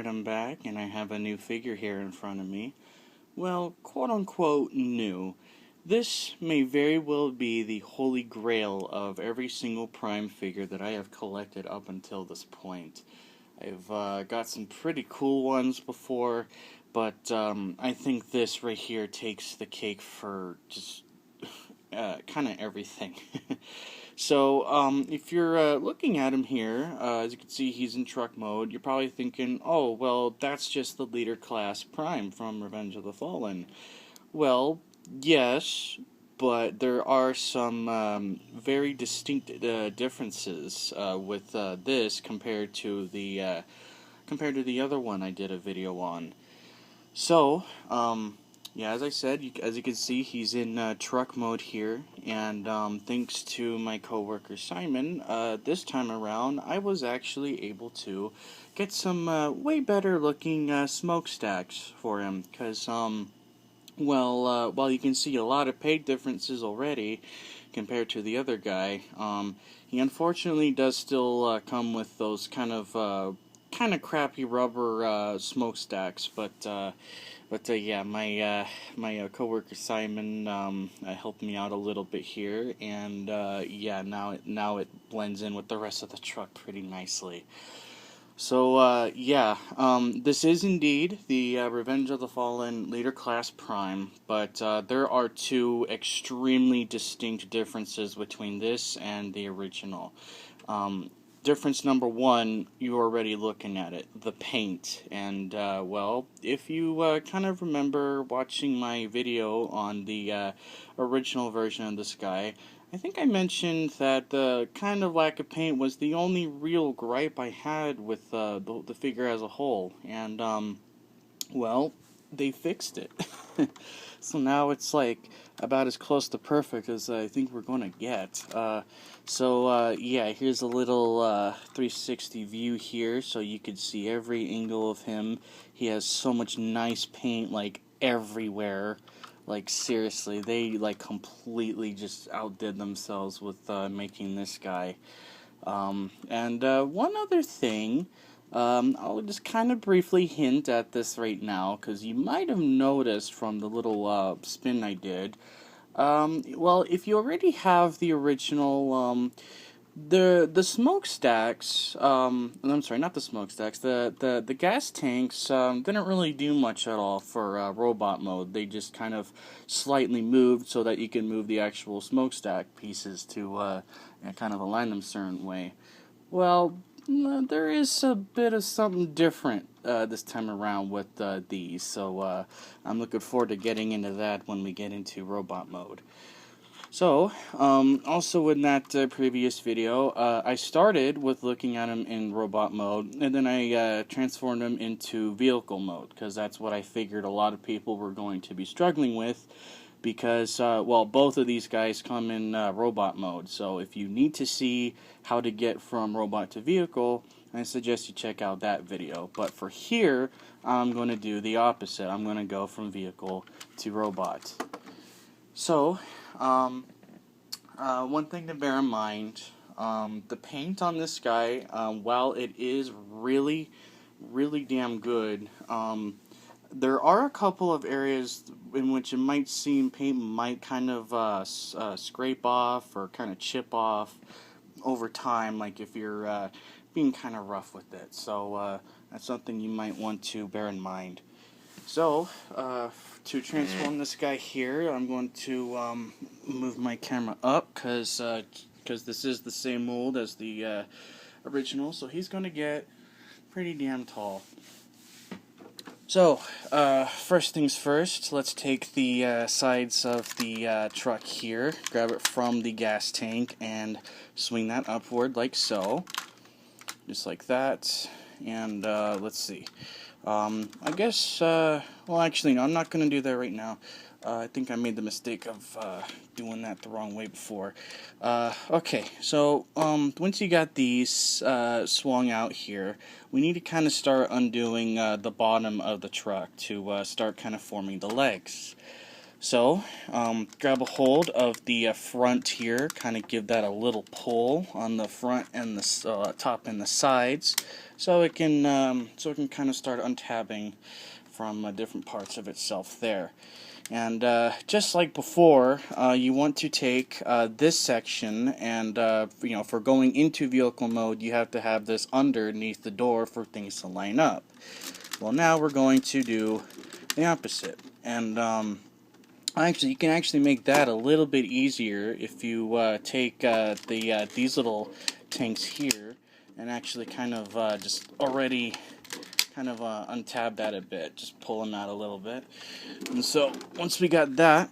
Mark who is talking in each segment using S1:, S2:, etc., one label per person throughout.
S1: Alright, I'm back, and I have a new figure here in front of me. Well, quote-unquote new. This may very well be the holy grail of every single Prime figure that I have collected up until this point. I've got some pretty cool ones before, but I think this right here takes the cake for just kind of everything. So, if you're looking at him here, as you can see, he's in truck mode. You're probably thinking, oh, well, that's just the leader class Prime from Revenge of the Fallen. Well, yes, but there are some very distinct differences with this compared to the other one I did a video on. So, yeah, as I said, as you can see, he's in truck mode here, and thanks to my coworker Simon, this time around, I was actually able to get some way better looking smokestacks for him, because, while you can see a lot of paint differences already compared to the other guy, he unfortunately does still come with those kind of crappy rubber smokestacks, but yeah, my coworker Simon helped me out a little bit here, and yeah, now it blends in with the rest of the truck pretty nicely. So yeah, this is indeed the Revenge of the Fallen Leader Class Prime, but there are two extremely distinct differences between this and the original. Difference number one, you're already looking at it, the paint. And, well, if you kind of remember watching my video on the original version of this guy, I think I mentioned that the kind of lack of paint was the only real gripe I had with the figure as a whole. And, well, they fixed it. So now it's like about as close to perfect as I think we're going to get. Yeah, here's a little 360 view here, so you could see every angle of him. He has so much nice paint, like, everywhere. Like, seriously, they, like, completely just outdid themselves with making this guy. One other thing, I'll just kind of briefly hint at this right now, because you might have noticed from the little spin I did. Well, if you already have the original, the smokestacks, I'm sorry, not the smokestacks, the gas tanks, didn't really do much at all for robot mode. They just kind of slightly moved so that you can move the actual smokestack pieces to kind of align them a certain way. Well, there is a bit of something different this time around with these, so I'm looking forward to getting into that when we get into robot mode. So, also in that previous video, I started with looking at him in robot mode, and then I transformed him into vehicle mode, because that's what I figured a lot of people were going to be struggling with, because, well, both of these guys come in robot mode, so if you need to see how to get from robot to vehicle, I suggest you check out that video. But for here, I'm going to do the opposite. I'm going to go from vehicle to robot. So, one thing to bear in mind, the paint on this guy, while it is really, really damn good, there are a couple of areas in which it might seem paint might kind of scrape off or kind of chip off over time, like if you're being kind of rough with it. So that's something you might want to bear in mind. So, to transform this guy here, I'm going to move my camera up, because this is the same mold as the original, so he's going to get pretty damn tall. So, first things first, let's take the sides of the truck here, grab it from the gas tank, and swing that upward like so. Just like that. And, let's see. I guess, well, actually, no, I'm not going to do that right now. I think I made the mistake of doing that the wrong way before. Okay, so once you got these swung out here, we need to kind of start undoing the bottom of the truck to start kind of forming the legs. So, grab a hold of the front here, kind of give that a little pull on the front and the top and the sides, so it can kind of start untabbing from different parts of itself there. And just like before, you want to take this section, and for going into vehicle mode, you have to have this underneath the door for things to line up. Well, now we're going to do the opposite, and you can actually make that a little bit easier if you take these little tanks here and actually kind of just already untab that a bit, just pull them out a little bit. And so once we got that,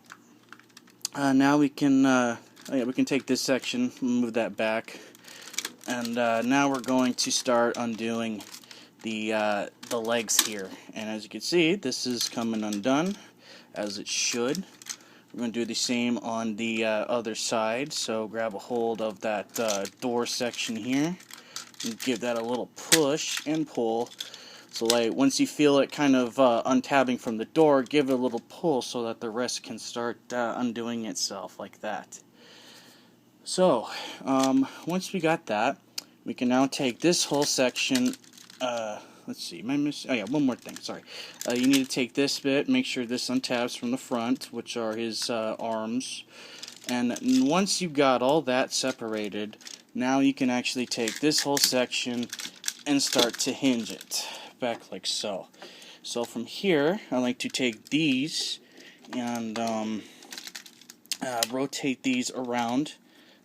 S1: now we can take this section, move that back, and now we're going to start undoing the legs here. And as you can see, this is coming undone as it should. We're going to do the same on the other side. So grab a hold of that door section here and give that a little push and pull. So like once you feel it kind of untabbing from the door, give it a little pull so that the rest can start undoing itself like that. So once we got that, we can now take this whole section. Let's see, am I missing? Oh yeah, one more thing, sorry. You need to take this bit, make sure this untabs from the front, which are his arms. And once you've got all that separated, now you can actually take this whole section and start to hinge it back like so. So from here, I like to take these and rotate these around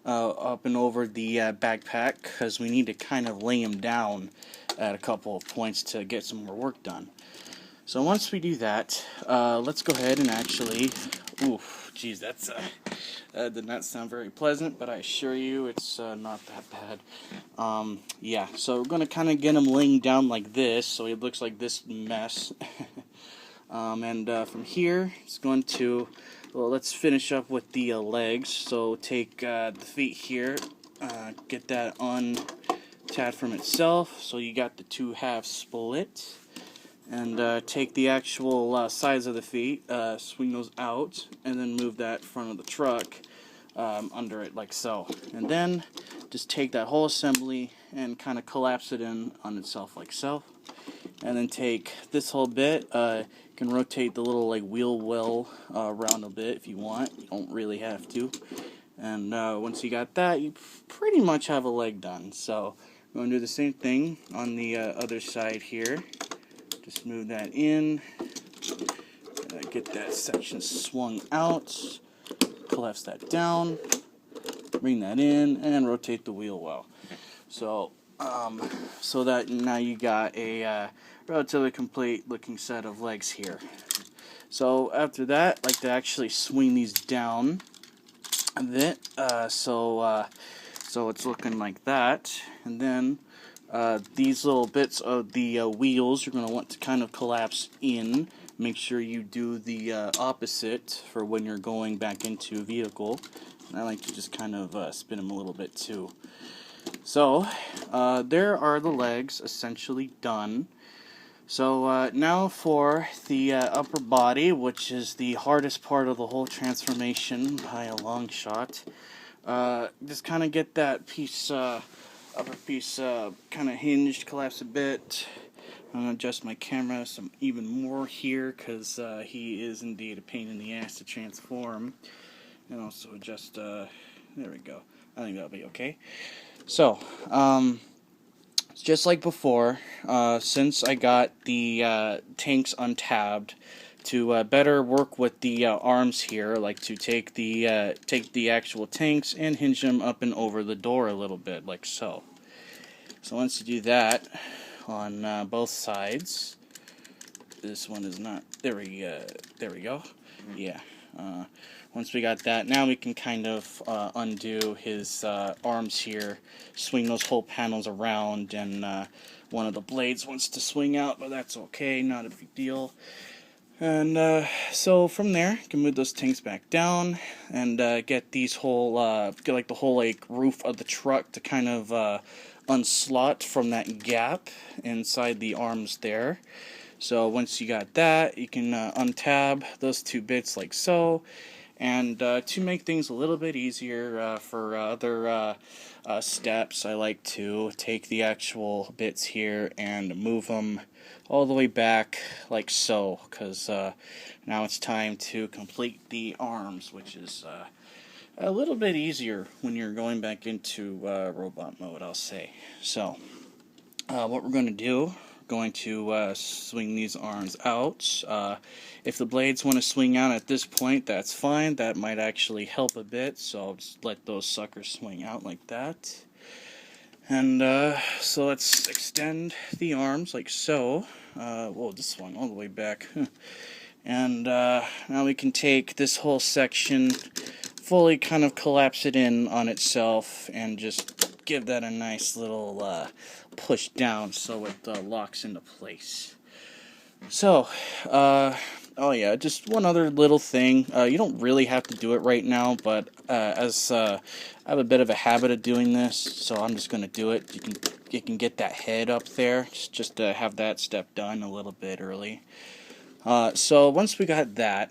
S1: up and over the backpack, because we need to kind of lay them down at a couple of points to get some more work done. So once we do that, let's go ahead and actually, oof, geez, that did not sound very pleasant, but I assure you it's not that bad. Yeah, so we're going to kind of get him laying down like this, so he looks like this mess. And from here, it's going to, well, let's finish up with the legs. So take the feet here, get that untabbed from itself, so you got the two halves split. And take the actual sides of the feet, swing those out, and then move that front of the truck under it like so. And then just take that whole assembly and kind of collapse it in on itself like so. And then take this whole bit, you can rotate the little like wheel well around a bit if you want. You don't really have to. And once you got that, you pretty much have a leg done. So we're going to do the same thing on the other side here. Just move that in, get that section swung out, collapse that down, bring that in, and rotate the wheel well. So, so that now you got a relatively complete looking set of legs here. So after that, I like to actually swing these down a bit, so it's looking like that, and then these little bits of the wheels you're going to want to kind of collapse in. Make sure you do the opposite for when you're going back into a vehicle. And I like to just kind of spin them a little bit too. So there are the legs essentially done. So now for the upper body, which is the hardest part of the whole transformation by a long shot. Just kind of get that piece upper piece kind of hinged, collapse a bit. I'm going to adjust my camera some even more here, because he is indeed a pain in the ass to transform. And also adjust, there we go. I think that'll be okay. So, just like before, since I got the tanks untabbed, to better work with the arms here, I like to take the actual tanks and hinge them up and over the door a little bit, like so. So once you do that on both sides, this one is not. There we go. Yeah. Once we got that, now we can kind of undo his arms here, swing those whole panels around, and one of the blades wants to swing out, but that's okay, not a big deal. And so from there, you can move those tanks back down and get these whole, get like the whole like roof of the truck to kind of unslot from that gap inside the arms there. So once you got that, you can untab those two bits like so. And to make things a little bit easier for other steps, I like to take the actual bits here and move them all the way back like so, because now it's time to complete the arms, which is a little bit easier when you're going back into robot mode, I'll say. So what we're going to do, going to swing these arms out. If the blades want to swing out at this point, that's fine. That might actually help a bit, so I'll just let those suckers swing out like that. And so let's extend the arms like so. Whoa, this swung all the way back. And now we can take this whole section, fully kind of collapse it in on itself, and just give that a nice little push down so it locks into place. So, oh yeah, just one other little thing. You don't really have to do it right now, but as I have a bit of a habit of doing this, so I'm just going to do it. You can get that head up there, just to have that step done a little bit early. So once we got that,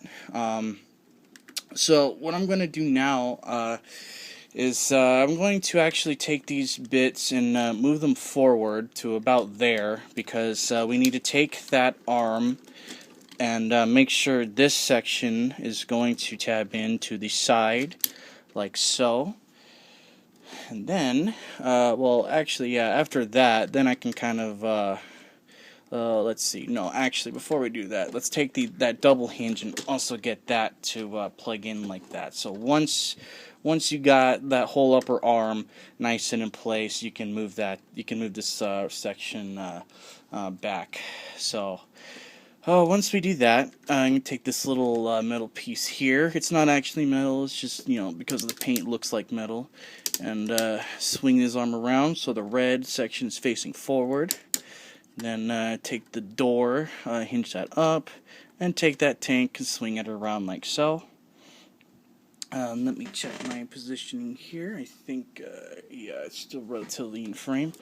S1: so what I'm going to do now is I'm going to actually take these bits and move them forward to about there, because we need to take that arm and make sure this section is going to tab into the side like so. And then, well, actually, yeah, after that, then I can kind of let's see. No, actually, before we do that, let's take that double hinge and also get that to plug in like that. So once you got that whole upper arm nice and in place, you can move that. You can move this section back. So once we do that, I'm gonna take this little metal piece here. It's not actually metal. It's just, you know, because of the paint, it looks like metal. And swing this arm around so the red section is facing forward. Then take the door, hinge that up, and take that tank and swing it around like so. Let me check my positioning here. I think, yeah, it's still relatively in frame.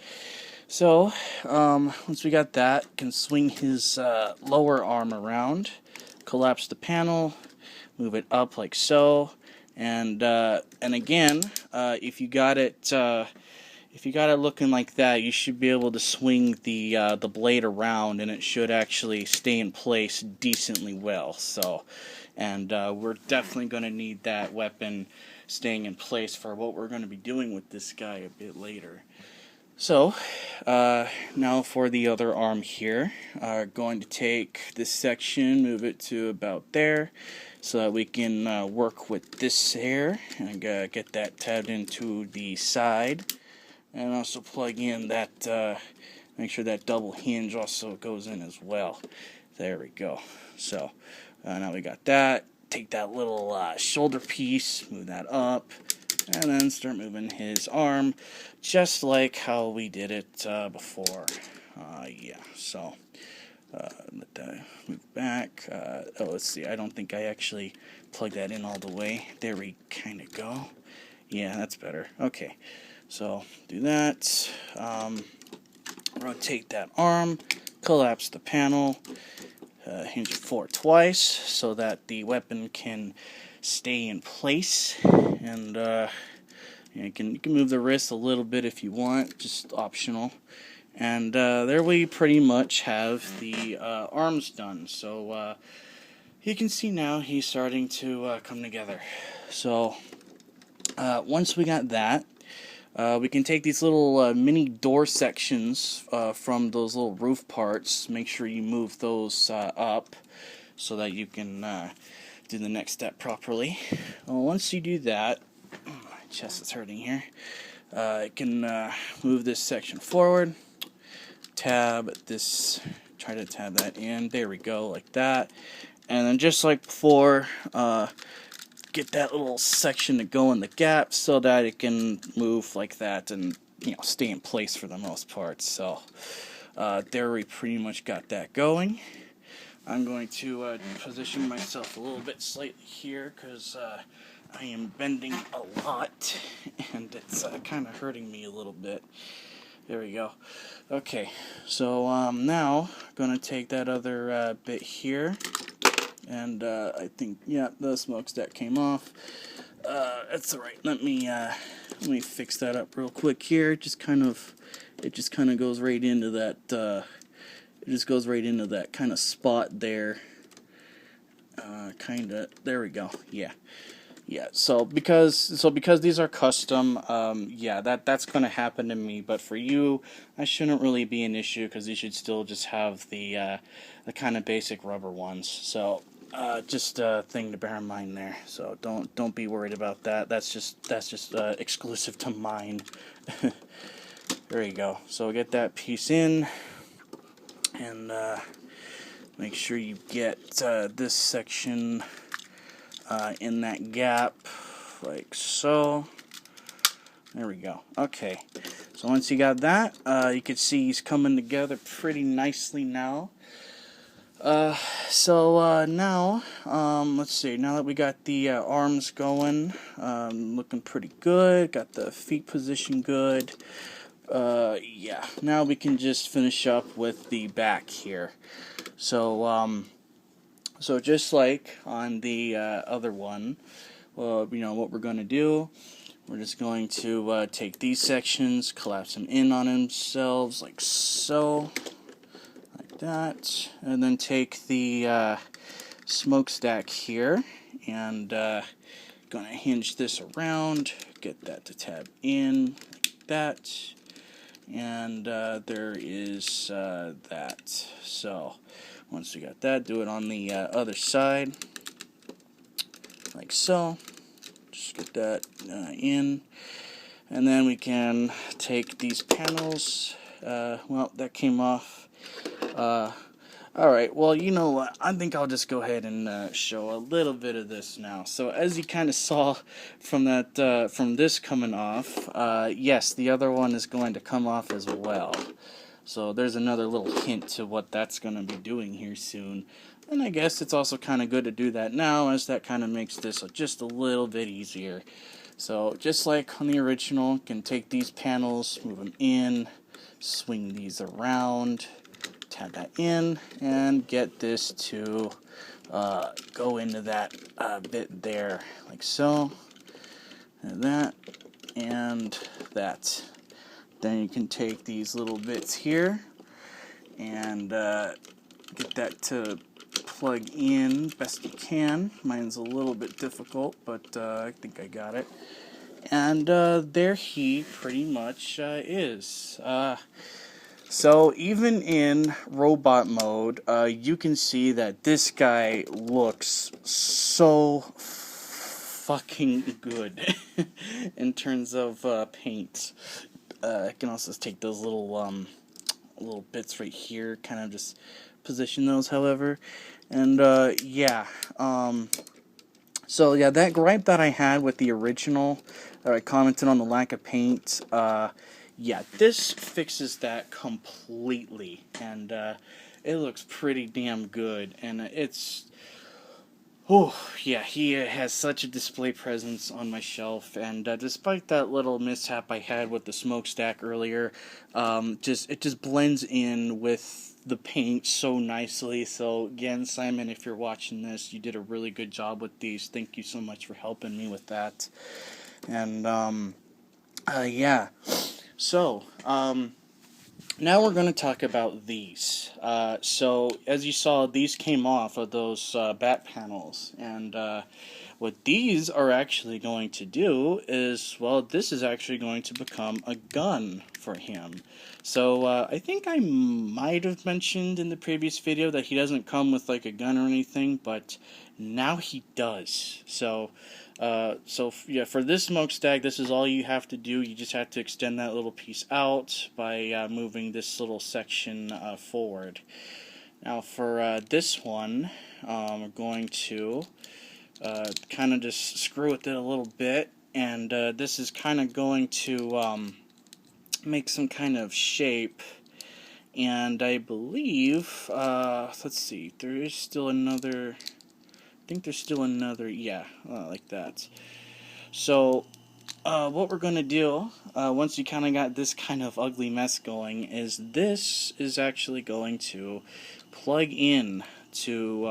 S1: So, once we got that, can swing his lower arm around, collapse the panel, move it up like so, and again, if you got it looking like that, you should be able to swing the blade around, and it should actually stay in place decently well. So, and we're definitely going to need that weapon staying in place for what we're going to be doing with this guy a bit later. So, now for the other arm here, going to take this section, move it to about there, so that we can work with this here, and get that tabbed into the side. And also plug in that, make sure that double hinge also goes in as well. There we go. So, now we got that. Take that little shoulder piece, move that up, and then start moving his arm, just like how we did it before. Yeah, so, let that move back. Oh, let's see, I don't think I actually plugged that in all the way. There we kind of go. Yeah, that's better. Okay. So, do that, rotate that arm, collapse the panel, hinge it forward twice so that the weapon can stay in place, and you can move the wrist a little bit if you want, just optional. And there we pretty much have the arms done. So you can see now he's starting to come together. So once we got that, we can take these little mini door sections from those little roof parts. Make sure you move those up so that you can do the next step properly. Once you do that, my chest is hurting here. You can move this section forward, tab this, try to tab that in. There we go, like that. And then just like before, get that little section to go in the gap so that it can move like that and, you know, stay in place for the most part. So there we pretty much got that going. I'm going to position myself a little bit slightly here because I am bending a lot and it's kind of hurting me a little bit. There we go. Okay, so now I'm gonna take that other bit here, and I think, yeah, the smokestack came off. That's all right. Let me fix that up real quick here. It just kind of goes right into that. It just goes right into that kind of spot there. There we go. Yeah. Yeah, so because these are custom, yeah, that's going to happen to me. But for you, that shouldn't really be an issue, because you should still just have the kind of basic rubber ones. So just a thing to bear in mind there. So don't be worried about that. That's just exclusive to mine. There you go. So get that piece in, and make sure you get this section in that gap, like so. There we go. Okay, so once you got that, you can see he's coming together pretty nicely now. Now, let's see, now that we got the arms going, looking pretty good, got the feet position good, yeah, now we can just finish up with the back here. So just like on the other one, you know what we're going to do. We're just going to take these sections, collapse them in on themselves, like so, like that, and then take the smokestack here, and going to hinge this around, get that to tab in, like that, and there is that. So once we got that, do it on the other side, like so. Just get that in, and then we can take these panels. Well, that came off. Alright, well, you know what, I think I'll just go ahead and show a little bit of this now. So as you kind of saw from that, from this coming off, yes, the other one is going to come off as well. So there's another little hint to what that's going to be doing here soon. And I guess it's also kind of good to do that now, as that kind of makes this just a little bit easier. So just like on the original, you can take these panels, move them in, swing these around, tab that in, and get this to go into that bit there, like so, and that, and that. Then you can take these little bits here and get that to plug in best you can. Mine's a little bit difficult, but I think I got it. And there he pretty much is. So even in robot mode, you can see that this guy looks so fucking good in terms of paint. I can also take those little bits right here, kind of just position those, however. And yeah, so yeah, that gripe that I had with the original, that I commented on the lack of paint, yeah, this fixes that completely, and it looks pretty damn good, and it's, oh, yeah, he has such a display presence on my shelf, and despite that little mishap I had with the smokestack earlier, it just blends in with the paint so nicely. So again, Simon, if you're watching this, you did a really good job with these. Thank you so much for helping me with that. And yeah, so now we're going to talk about these. So, as you saw, these came off of those bat panels, and what these are actually going to do is, well, this is actually going to become a gun for him. So, I think I might have mentioned in the previous video that he doesn't come with, like, a gun or anything, but now he does. So yeah, for this smokestack, this is all you have to do. You just have to extend that little piece out by moving this little section forward. Now for this one, we're going to kind of just screw with it a little bit, and this is kind of going to make some kind of shape. And I believe, let's see, there is still another... I think there's still another, yeah, like that. So what we're going to do, once you kind of got this kind of ugly mess going, is this is actually going to plug in to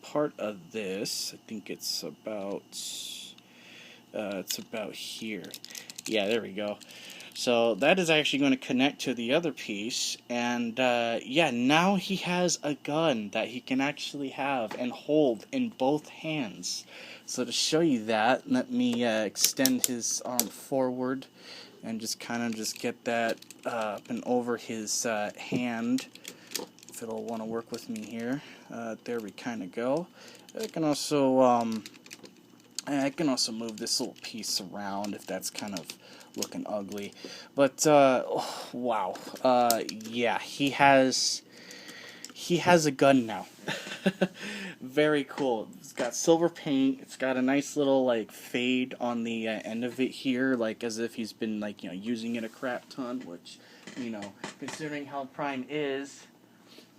S1: part of this. I think it's about here. Yeah, there we go. So that is actually going to connect to the other piece, and yeah, now he has a gun that he can actually have and hold in both hands. So to show you that, let me extend his arm forward and just kind of just get that up and over his hand, if it'll want to work with me here. There we kind of go. I can also move this little piece around if that's kind of looking ugly. But oh, wow, yeah, he has a gun now. Very cool. It's got silver paint. It's got a nice little like fade on the end of it here, like as if he's been like using it a crap ton. Which, considering how Prime is,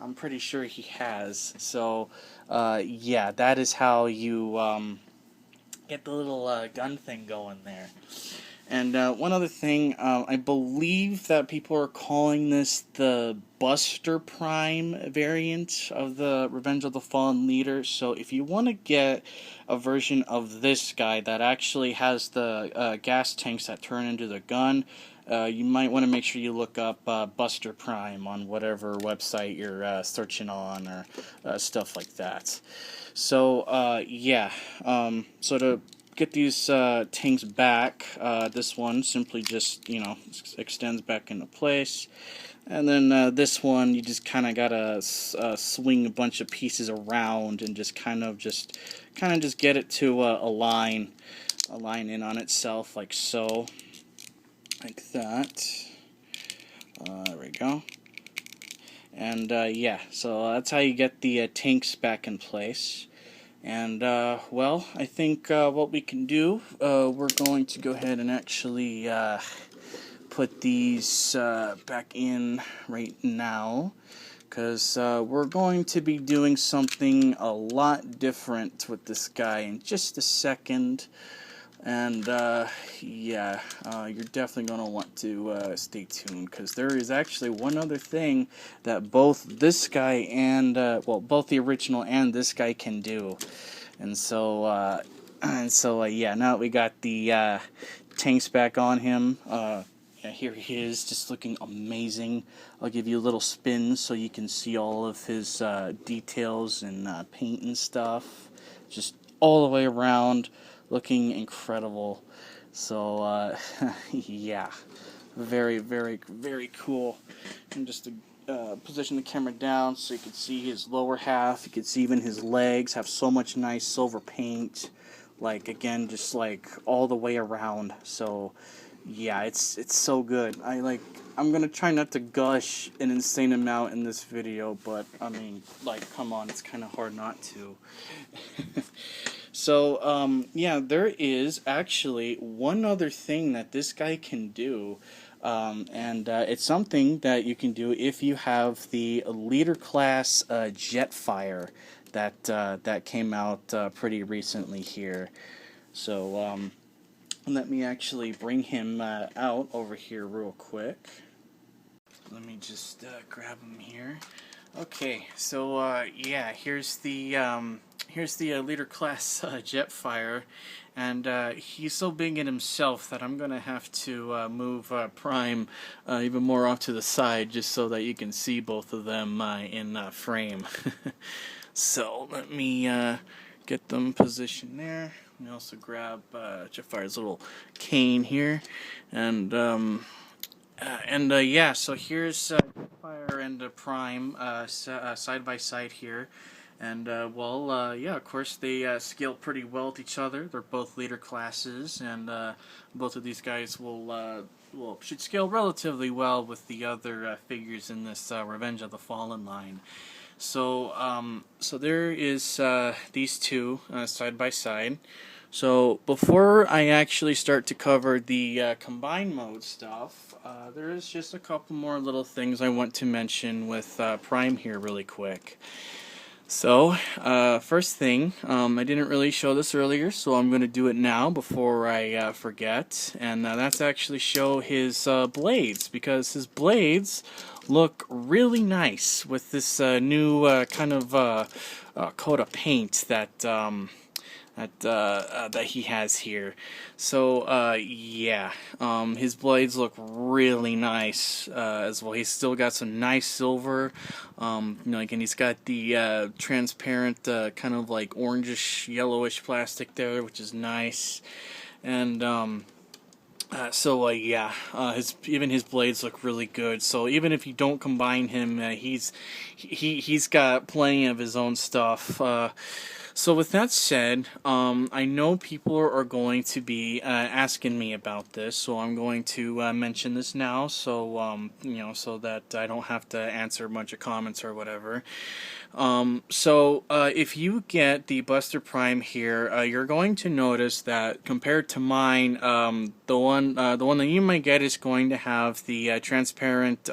S1: I'm pretty sure he has. So, yeah, that is how you get the little gun thing going there. And one other thing, I believe that people are calling this the Buster Prime variant of the Revenge of the Fallen Leader. So if you want to get a version of this guy that actually has the gas tanks that turn into the gun, you might want to make sure you look up Buster Prime on whatever website you're searching on or stuff like that. So, yeah, so to get these tanks back, this one simply just, extends back into place. And then this one, you just kind of gotta swing a bunch of pieces around and just kind of just get it to align in on itself like so. Like that. There we go. And yeah, so that's how you get the tanks back in place. And well, I think what we can do, we're going to go ahead and actually put these back in right now, because we're going to be doing something a lot different with this guy in just a second. And yeah, you're definitely going to want to stay tuned, because there is actually one other thing that both this guy and, well, both the original and this guy can do. And so, yeah, now that we got the tanks back on him, yeah, here he is, just looking amazing. I'll give you a little spin so you can see all of his details and paint and stuff. Just all the way around, looking incredible. So, yeah, very, very, very cool. And just to position the camera down so you can see his lower half. You can see even his legs have so much nice silver paint. Like, again, just like all the way around. So, yeah, it's so good. I'm gonna try not to gush an insane amount in this video, but I mean, like, come on, it's kind of hard not to. So, yeah, there is actually one other thing that this guy can do, and it's something that you can do if you have the leader class Jetfire that came out pretty recently here. So, let me actually bring him out over here real quick. Let me just grab him here. Okay, so yeah, here's the leader class Jetfire, and he's so big in himself that I'm gonna have to move Prime even more off to the side just so that you can see both of them in frame. So let me get them positioned there. We also grab Jetfire's little cane here, and yeah, so here's Jetfire and Prime side by side here, and well, yeah, of course they scale pretty well with each other. They're both leader classes, and both of these guys should scale relatively well with the other figures in this Revenge of the Fallen line. So, so there is these two side by side. So before I actually start to cover the combined mode stuff, there is just a couple more little things I want to mention with Prime here really quick. So, first thing, I didn't really show this earlier, so I'm going to do it now before I forget, and that's actually show his blades, because his blades look really nice with this new kind of coat of paint that he has here. So yeah, his blades look really nice as well. He's still got some nice silver, and he's got the transparent kind of like orangish, yellowish plastic there, which is nice. And yeah, even his blades look really good. So even if you don't combine him, he's got plenty of his own stuff. So with that said, I know people are going to be asking me about this, so I'm going to mention this now, so so that I don't have to answer a bunch of comments or whatever. If you get the Buster Prime here, you're going to notice that compared to mine, the one that you might get is going to have the transparent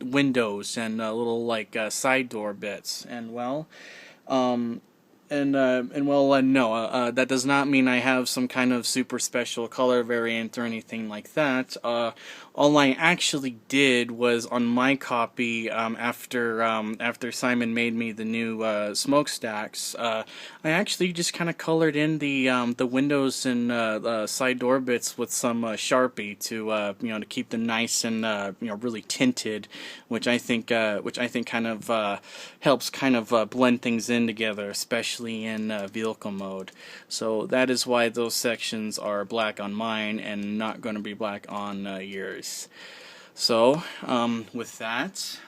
S1: windows and little like side door bits, and well. No, that does not mean I have some kind of super special color variant or anything like that. All I actually did was on my copy, after Simon made me the new smokestacks, I actually just kind of colored in the windows and side door bits with some Sharpie to keep them nice and really tinted, which I think kind of helps kind of blend things in together, especially in vehicle mode. So that is why those sections are black on mine and not going to be black on yours. So with that,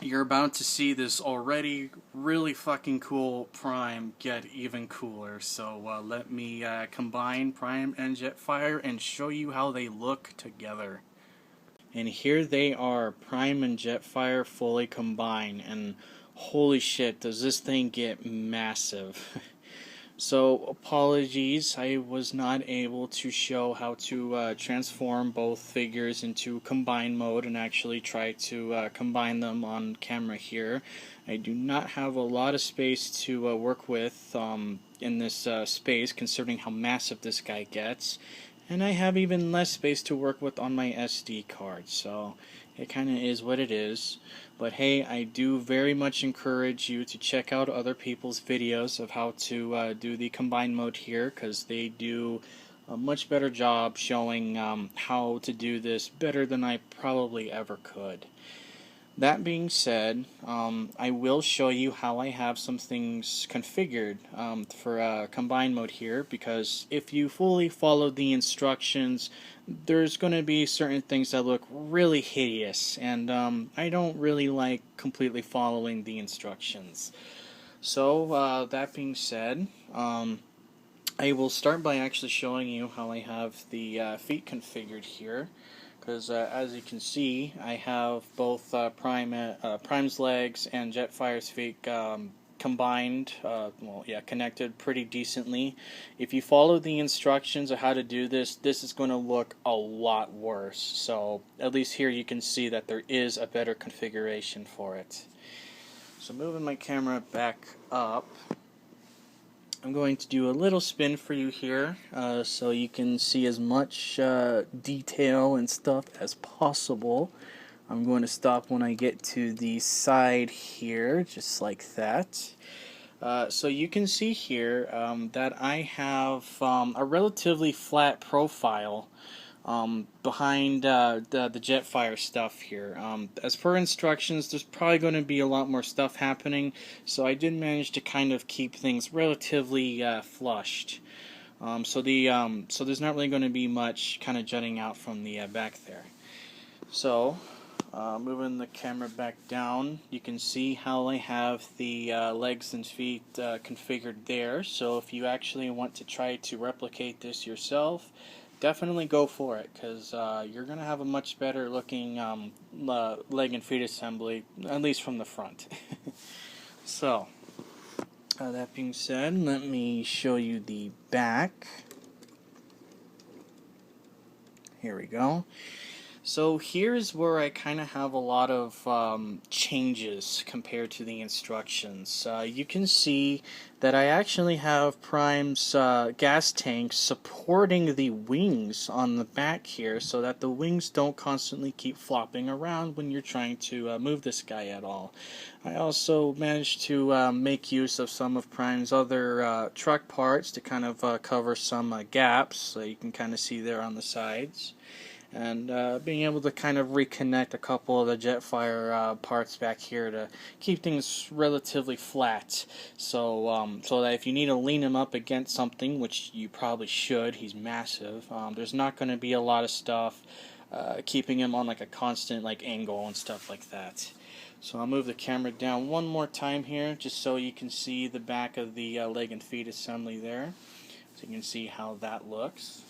S1: you're about to see this already really fucking cool Prime get even cooler. So let me combine Prime and Jetfire and show you how they look together. And here they are, Prime and Jetfire fully combined, and holy shit, does this thing get massive. So, apologies, I was not able to show how to transform both figures into combine mode and actually try to combine them on camera here. I do not have a lot of space to work with in this space, considering how massive this guy gets. And I have even less space to work with on my SD card, so it kind of is what it is. But hey, I do very much encourage you to check out other people's videos of how to do the combine mode here, because they do a much better job showing how to do this better than I probably ever could. That being said, I will show you how I have some things configured for combine mode here, because if you fully follow the instructions, there's going to be certain things that look really hideous, and I don't really like completely following the instructions. So, that being said, I will start by actually showing you how I have the feet configured here. Because as you can see, I have both Prime's legs and Jetfire's feet combined, connected pretty decently. If you follow the instructions of how to do this, this is going to look a lot worse. So at least here you can see that there is a better configuration for it. So moving my camera back up, I'm going to do a little spin for you here, so you can see as much detail and stuff as possible. I'm going to stop when I get to the side here, just like that. So you can see here that I have a relatively flat profile behind the Jetfire stuff here. As per instructions, there's probably going to be a lot more stuff happening, so I did manage to kind of keep things relatively flushed. So there's not really going to be much kind of jutting out from the back there. So, moving the camera back down, you can see how I have the legs and feet configured there. So if you actually want to try to replicate this yourself, definitely go for it, because you're going to have a much better looking leg and feet assembly, at least from the front. So, that being said, let me show you the back. Here we go. So here's where I kind of have a lot of changes compared to the instructions. You can see that I actually have Prime's gas tank supporting the wings on the back here so that the wings don't constantly keep flopping around when you're trying to move this guy at all. I also managed to make use of some of Prime's other truck parts to kind of cover some gaps, so you can kind of see there on the sides. And being able to kind of reconnect a couple of the Jetfire parts back here to keep things relatively flat, so that if you need to lean him up against something, which you probably should, he's massive, there's not going to be a lot of stuff keeping him on like a constant like angle and stuff like that. So I'll move the camera down one more time here, just so you can see the back of the leg and feet assembly there, so you can see how that looks.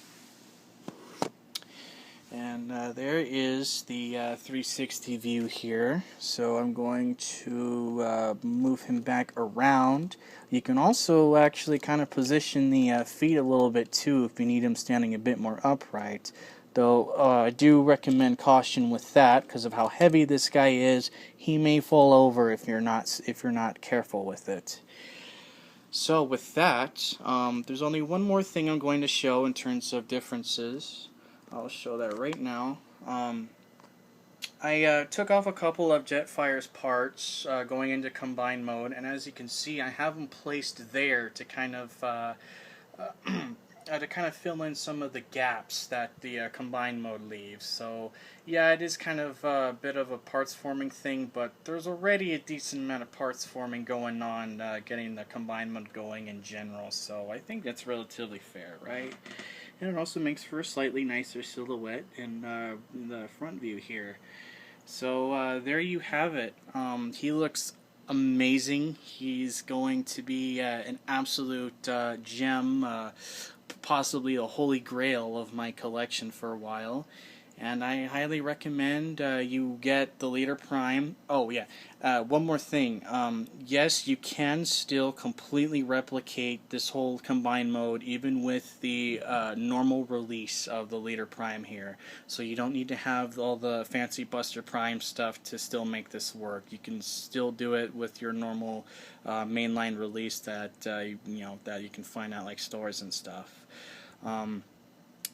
S1: And there is the 360 view here. So I'm going to move him back around. You can also actually kind of position the feet a little bit too if you need him standing a bit more upright. Though I do recommend caution with that because of how heavy this guy is. He may fall over if you're not careful with it. So with that, there's only one more thing I'm going to show in terms of differences. I'll show that right now. I took off a couple of Jetfire's parts going into combine mode, and as you can see, I have them placed there to kind of fill in some of the gaps that the combine mode leaves. So yeah, it is kind of a bit of a parts forming thing, but there's already a decent amount of parts forming going on getting the combine mode going in general. So I think that's relatively fair, right? And it also makes for a slightly nicer silhouette in the front view here. So there you have it. He looks amazing. He's going to be an absolute gem, possibly a holy grail of my collection for a while. And I highly recommend you get the Leader Prime. Oh yeah, one more thing. Yes, you can still completely replicate this whole combine mode even with the normal release of the Leader Prime here. So you don't need to have all the fancy Buster Prime stuff to still make this work. You can still do it with your normal mainline release that that you can find at like stores and stuff.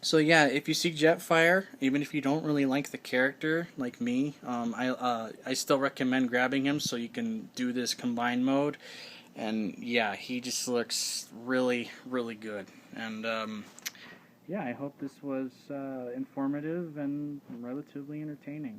S1: So yeah, if you see Jetfire, even if you don't really like the character, like me, I still recommend grabbing him so you can do this combine mode. And yeah, he just looks really, really good. And yeah, I hope this was informative and relatively entertaining.